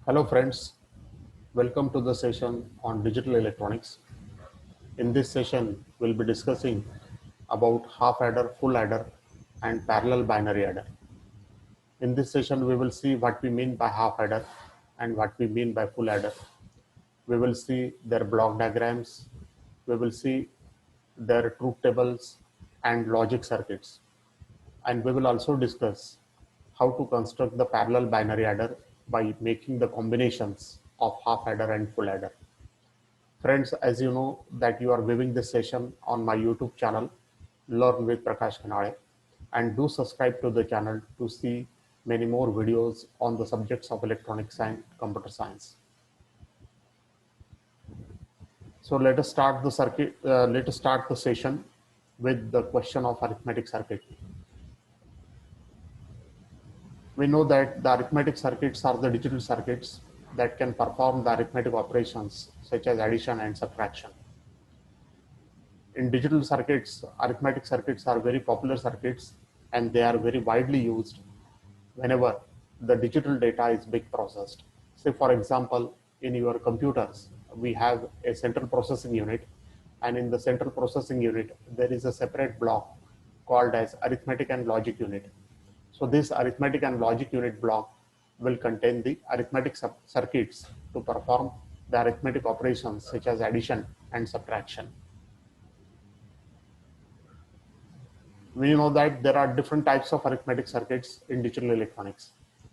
Hello friends, welcome to the session on digital electronics. In this session, we'll be discussing about half adder, full adder and parallel binary adder. In this session, we will see what we mean by half adder and what we mean by full adder. We will see their block diagrams, we will see their truth tables and logic circuits. And we will also discuss how to construct the parallel binary adder by making the combinations of half adder and full adder. Friends, as you know that you are viewing this session on my YouTube channel, Learn with Prakash Kanade, and do subscribe to the channel to see many more videos on the subjects of electronics and computer science. So let us start the circuit. Let us start the session with the question of arithmetic circuit. We know that the arithmetic circuits are the digital circuits that can perform the arithmetic operations such as addition and subtraction. In digital circuits, arithmetic circuits are very popular circuits and they are very widely used whenever the digital data is being processed. Say for example, in your computers, we have a central processing unit, and in the central processing unit, there is a separate block called as arithmetic and logic unit. So this arithmetic and logic unit block will contain the arithmetic circuits to perform the arithmetic operations such as addition and subtraction. We know that there are different types of arithmetic circuits in digital electronics.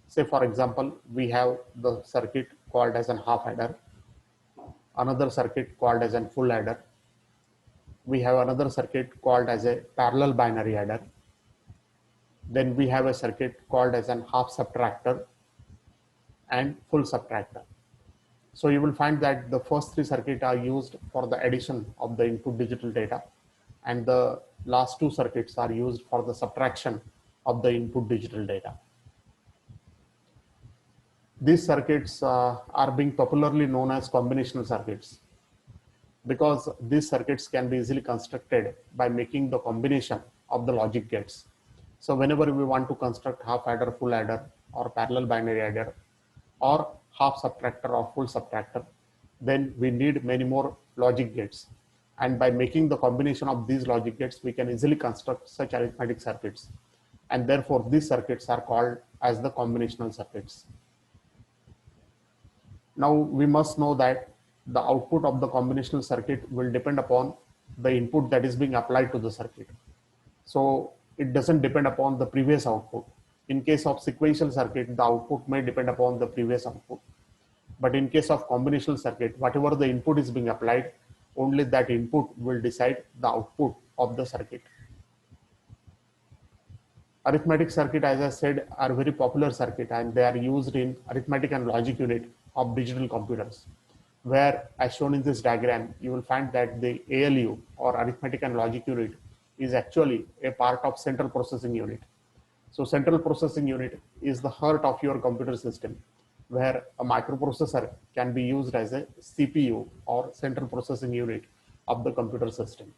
Say for example, we have the circuit called as an half adder, another circuit called as an full adder. We have another circuit called as a parallel binary adder. Then we have a circuit called as an half subtractor and full subtractor. So you will find that the first three circuits are used for the addition of the input digital data, and the last two circuits are used for the subtraction of the input digital data. These circuits are being popularly known as combinational circuits because these circuits can be easily constructed by making the combination of the logic gates. So whenever we want to construct half adder, full adder, or parallel binary adder, or half subtractor or full subtractor, then we need many more logic gates. And by making the combination of these logic gates, we can easily construct such arithmetic circuits. And therefore, these circuits are called as the combinational circuits. Now, we must know that the output of the combinational circuit will depend upon the input that is being applied to the circuit. So it doesn't depend upon the previous output. In case of sequential circuit, the output may depend upon the previous output. But in case of combinational circuit, whatever the input is being applied, only that input will decide the output of the circuit. Arithmetic circuit, as I said, are very popular circuit and they are used in arithmetic and logic unit of digital computers, where as shown in this diagram, you will find that the ALU or arithmetic and logic unit is actually a part of central processing unit. So central processing unit is the heart of your computer system, where a microprocessor can be used as a CPU or central processing unit of the computer system.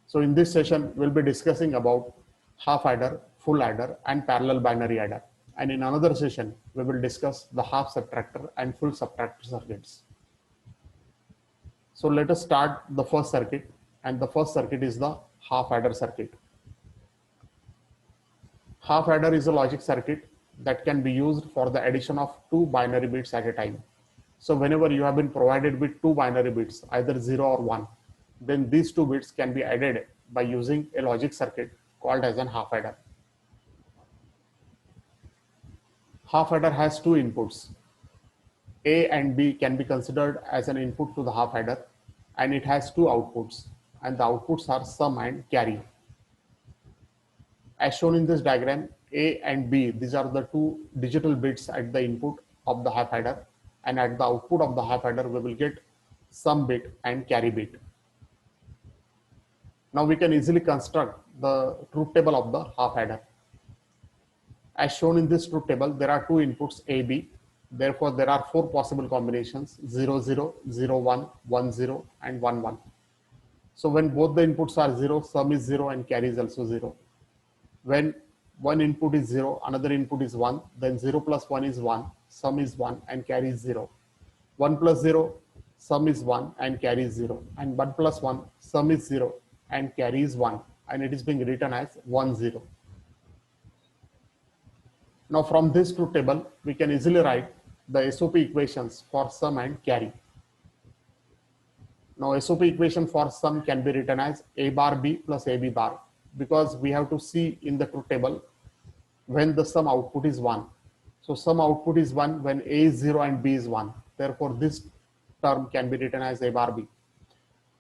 So in this session, we'll be discussing about half adder, full adder, and parallel binary adder. And in another session, we will discuss the half subtractor and full subtractor circuits. So let us start the first circuit, and the first circuit is the half adder circuit. Half adder is a logic circuit that can be used for the addition of two binary bits at a time. So whenever you have been provided with two binary bits, either 0 or 1, then these two bits can be added by using a logic circuit called as an half adder. Half adder has two inputs. A and B can be considered as an input to the half adder, and it has two outputs, and the outputs are sum and carry. As shown in this diagram, A and B, these are the two digital bits at the input of the half adder, and at the output of the half adder, we will get sum bit and carry bit. Now we can easily construct the truth table of the half adder. As shown in this truth table, there are two inputs A, B. Therefore, there are four possible combinations 0, 0, 0, 1, 1, 0, and 1, 1. So when both the inputs are 0, sum is 0 and carry is also 0. When one input is 0, another input is 1, then 0 plus 1 is 1, sum is 1 and carry is 0. 1 plus 0, sum is 1 and carry is 0, and 1 plus 1, sum is 0 and carry is 1, and it is being written as 1 0. Now from this truth table, we can easily write the SOP equations for sum and carry. Now SOP equation for sum can be written as A bar B plus AB bar, because we have to see in the truth table when the sum output is 1. So sum output is 1 when A is 0 and B is 1. Therefore, this term can be written as A bar B.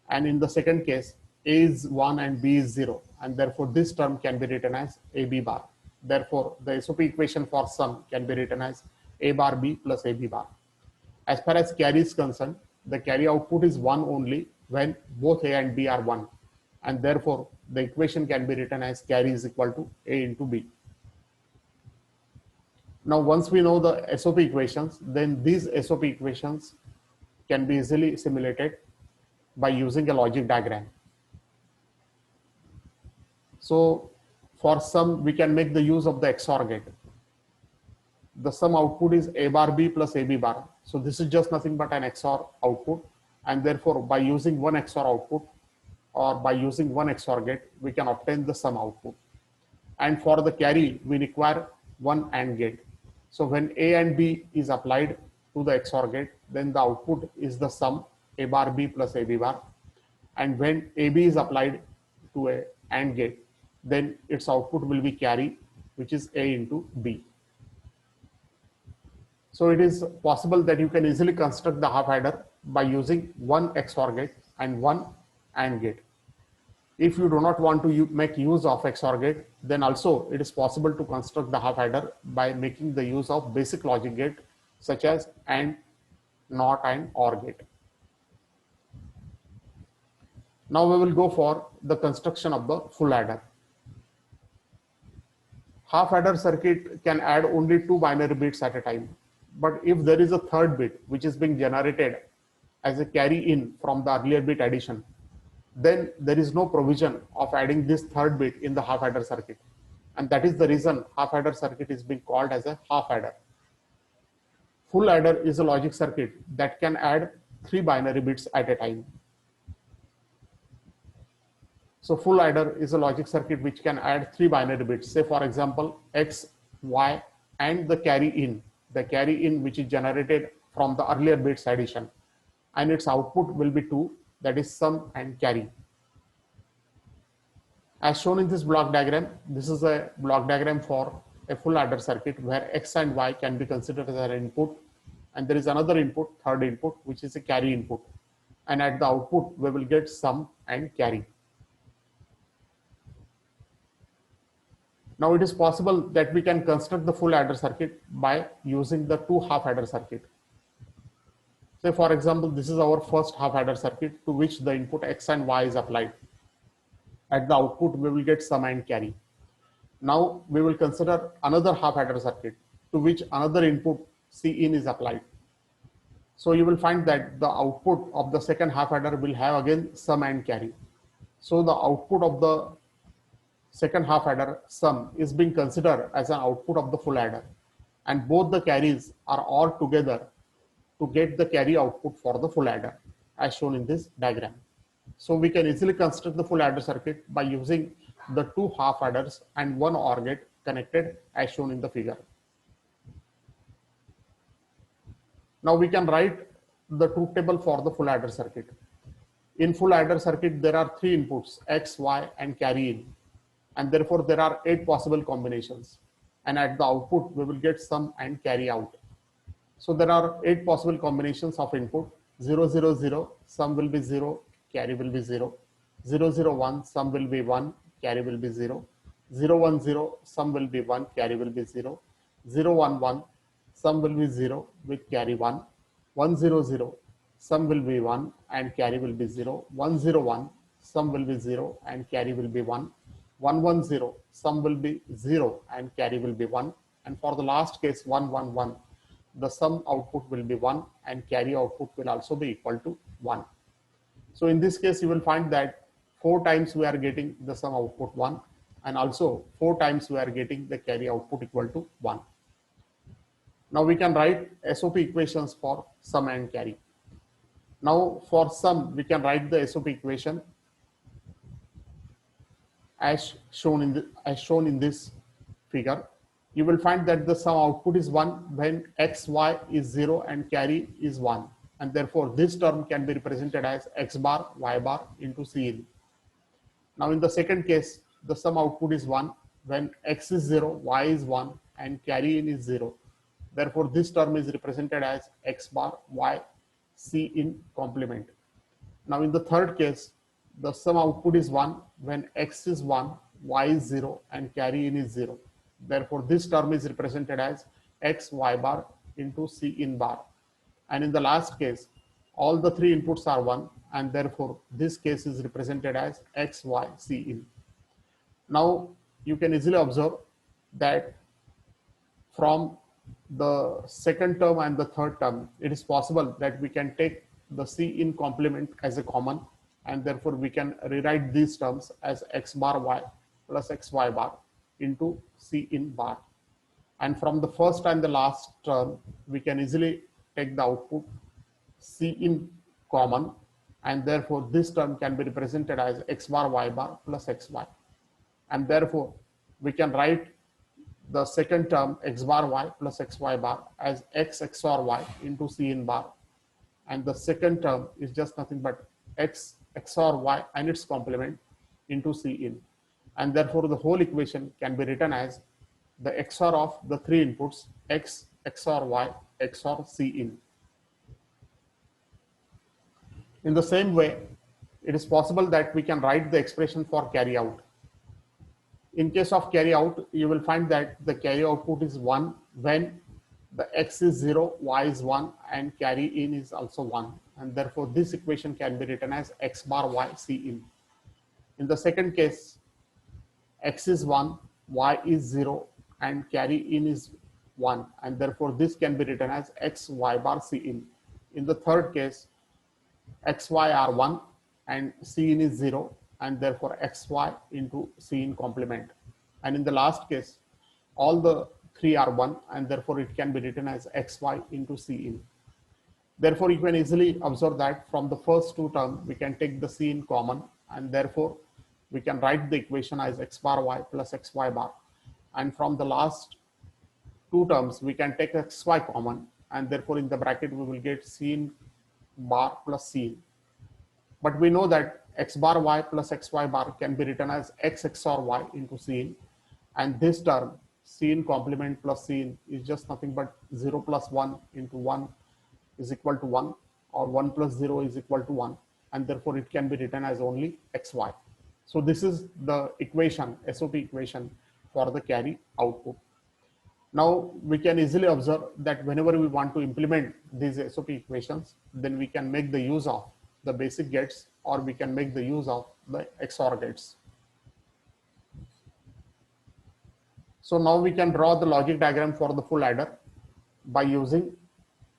And in the second case, A is 1 and B is 0. And therefore, this term can be written as AB bar. Therefore, the SOP equation for sum can be written as A bar B plus AB bar. As far as carry is concerned, the carry output is 1 only when both A and B are 1. And therefore, the equation can be written as carry is equal to A into B. Now, once we know the SOP equations, then these SOP equations can be easily simulated by using a logic diagram. So for sum, we can make the use of the XOR gate. The sum output is A bar B plus AB bar. So this is just nothing but an XOR output. And therefore, by using one XOR output or by using one XOR gate, we can obtain the sum output. And for the carry, we require one AND gate. So when A and B is applied to the XOR gate, then the output is the sum A bar B plus AB bar. And when AB is applied to a AND gate, then its output will be carry, which is A into B. So it is possible that you can easily construct the half adder by using one XOR gate and one AND gate. If you do not want to make use of XOR gate, then also it is possible to construct the half adder by making the use of basic logic gate such as AND, NOT and OR gate. Now we will go for the construction of the full adder. Half adder circuit can add only 2 binary bits at a time. But if there is a third bit which is being generated as a carry in from the earlier bit addition, then there is no provision of adding this third bit in the half adder circuit. And that is the reason half adder circuit is being called as a half adder. Full adder is a logic circuit that can add 3 binary bits at a time. So full adder is a logic circuit which can add 3 binary bits. Say for example, X, Y and the carry in which is generated from the earlier bits addition, and its output will be 2, that is sum and carry. As shown in this block diagram, this is a block diagram for a full adder circuit where X and Y can be considered as an input, and there is another input, third input, which is a carry input, and at the output we will get sum and carry. Now it is possible that we can construct the full adder circuit by using the 2 half adder circuit. Say for example, this is our first half adder circuit to which the input X and Y is applied. At the output, we will get sum and carry. Now we will consider another half adder circuit to which another input C in is applied. So you will find that the output of the second half adder will have again sum and carry. So the output of the second half adder sum is being considered as an output of the full adder, and both the carries are all together to get the carry output for the full adder as shown in this diagram. So we can easily construct the full adder circuit by using the 2 half adders and 1 OR gate connected as shown in the figure. Now we can write the truth table for the full adder circuit. In full adder circuit, there are 3 inputs, X, Y and carry in. And therefore there are 8 possible combinations, and at the output we will get sum and carry out. So there are 8 possible combinations of input: 0 0 0, sum will be 0, carry will be 0; 0 0 1, sum will be 1, carry will be 0; 0 1 0, sum will be 1, carry will be 0; 0 1 1, sum will be 0 with carry 1; 1 0 0, sum will be 1 and carry will be 0; 1 0 1, sum will be 0 and carry will be 1; 1 1 0, sum will be 0 and carry will be 1; and for the last case 1 1 1, the sum output will be 1 and carry output will also be equal to 1. So in this case you will find that 4 times we are getting the sum output 1, and also 4 times we are getting the carry output equal to 1. Now we can write SOP equations for sum and carry. Now for sum, we can write the SOP equation as shown in this figure. You will find that the sum output is 1 when x, y is 0 and carry is 1. And therefore this term can be represented as x bar, y bar into Cin. Now in the second case, the sum output is 1 when x is 0, y is 1 and carry in is 0. Therefore this term is represented as x bar, y, C in complement. Now in the third case, the sum output is 1 when x is 1, y is 0 and carry in is 0. Therefore this term is represented as x, y bar into C in bar. And in the last case, all the 3 inputs are 1 and therefore this case is represented as x, y, C in. Now you can easily observe that from the second term and the third term, it is possible that we can take the C in complement as a common, and therefore we can rewrite these terms as x bar y plus xy bar into C in bar. And from the first and the last term, we can easily take the output C in common, and therefore this term can be represented as x bar y bar plus xy. And therefore we can write the second term x bar y plus xy bar as x XOR y into C in bar. And the second term is just nothing but x XOR y and its complement into C in. And therefore the whole equation can be written as the XOR of the 3 inputs x XOR y XOR C in. In the same way, it is possible that we can write the expression for carry out. In case of carry out, you will find that the carry output is 1 when the x is 0, y is 1 and carry in is also 1. And therefore this equation can be written as x bar y C in. In the second case, x is 1, y is 0 and carry in is 1, and therefore this can be written as x y bar C in. In the third case, x y are 1 and C in is 0, and therefore xy into C in complement. And in the last case, all the 3 are 1 and therefore it can be written as xy into C in. Therefore you can easily observe that from the first 2 terms we can take the C in common, and therefore we can write the equation as x bar y plus xy bar. And from the last 2 terms we can take xy common, and therefore in the bracket we will get C in bar plus C in. But we know that x bar y plus xy bar can be written as x XOR y into C in, and this term C in complement plus C in is just nothing but 0 plus 1 into 1 is equal to 1, or 1 plus 0 is equal to 1, and therefore it can be written as only xy. So this is the equation, SOP equation for the carry output. Now we can easily observe that whenever we want to implement these SOP equations, then we can make the use of the basic gates, or we can make the use of the XOR gates. So now we can draw the logic diagram for the full adder by using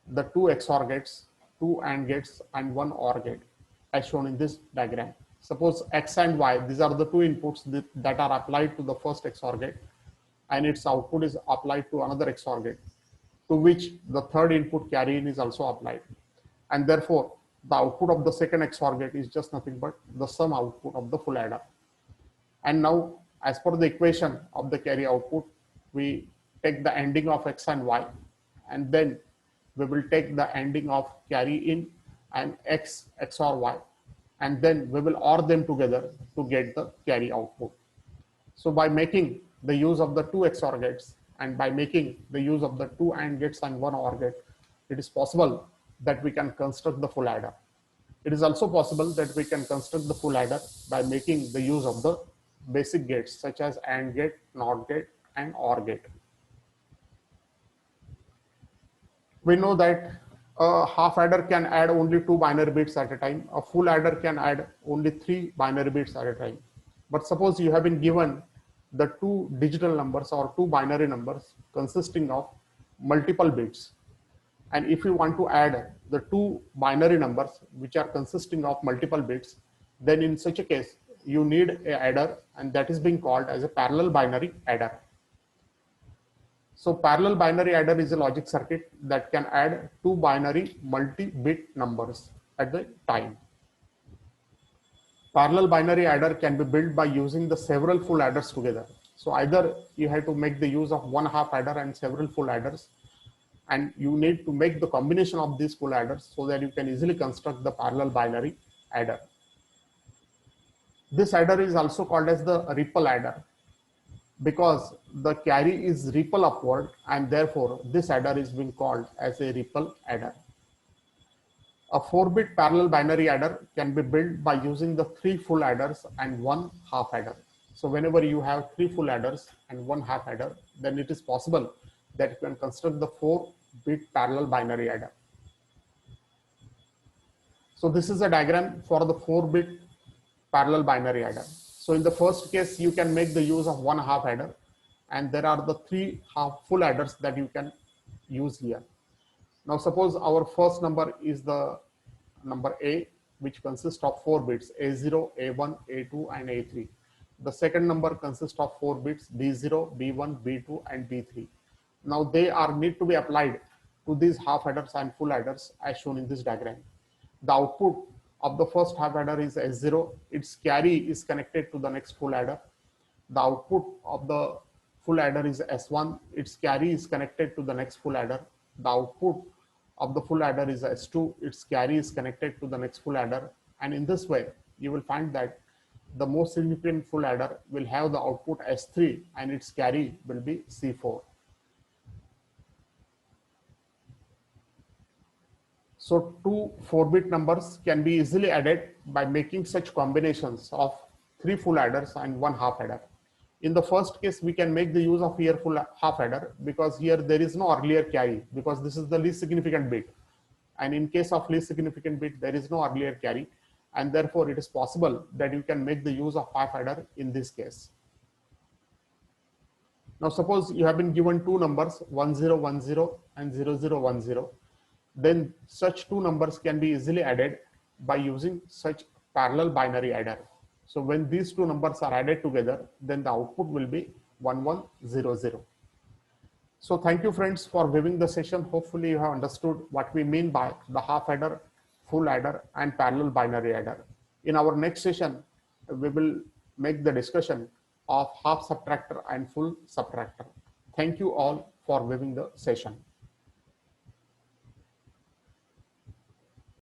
the 2 XOR gates, 2 AND gates and 1 OR gate as shown in this diagram. Suppose X and Y, these are the 2 inputs that are applied to the first XOR gate, and its output is applied to another XOR gate, to which the third input carry in is also applied. And therefore the output of the second XOR gate is just nothing but the sum output of the full adder. And now as per the equation of the carry output, we take the ending of X and Y, and then we will take the ending of carry in and X XOR Y, and then we will OR them together to get the carry output. So by making the use of the 2 XOR gates and by making the use of the 2 AND gates and 1 OR gate, it is possible that we can construct the full adder. It is also possible that we can construct the full adder by making the use of the basic gates such as AND gate, NOT gate and OR gate. We know that a half adder can add only 2 binary bits at a time. A full adder can add only 3 binary bits at a time. But suppose you have been given the 2 digital numbers or 2 binary numbers consisting of multiple bits. And if you want to add the 2 binary numbers which are consisting of multiple bits, then in such a case, you need a adder, and that is being called as a parallel binary adder. So parallel binary adder is a logic circuit that can add two binary multi-bit numbers at the time. Parallel binary adder can be built by using the several full adders together. So either you have to make the use of one half adder and several full adders, and you need to make the combination of these full adders so that you can easily construct the parallel binary adder. This adder is also called as the ripple adder because the carry is ripple upward, and therefore this adder is being called as a ripple adder. A 4-bit parallel binary adder can be built by using the 3 full adders and 1 half adder. So whenever you have 3 full adders and 1 half adder, then it is possible that you can construct the 4-bit parallel binary adder. So this is a diagram for the 4-bit parallel binary adder. So in the first case, you can make the use of 1 half adder, and there are the 3 full adders that you can use here. Now suppose our first number is the number A, which consists of 4 bits, A0, A1, A2, and A3. The second number consists of 4 bits, B0, B1, B2, and B3. Now they are need to be applied to these half adders and full adders as shown in this diagram. The output of the first half adder is S0, its carry is connected to the next full adder. The output of the full adder is S1, its carry is connected to the next full adder. The output of the full adder is S2, its carry is connected to the next full adder. And in this way, you will find that the most significant full adder will have the output S3 and its carry will be C4. So two 4-bit numbers can be easily added by making such combinations of 3 full adders and 1 half adder. In the first case, we can make the use of here full half adder because here there is no earlier carry because this is the least significant bit. And in case of least significant bit, there is no earlier carry, and therefore it is possible that you can make the use of half adder in this case. Now suppose you have been given two numbers 1010 and 0010. Then such two numbers can be easily added by using such parallel binary adder. So when these two numbers are added together, then the output will be 1100. So thank you friends for viewing the session. Hopefully you have understood what we mean by the half adder, full adder, and parallel binary adder. In our next session, we will make the discussion of half subtractor and full subtractor. Thank you all for viewing the session.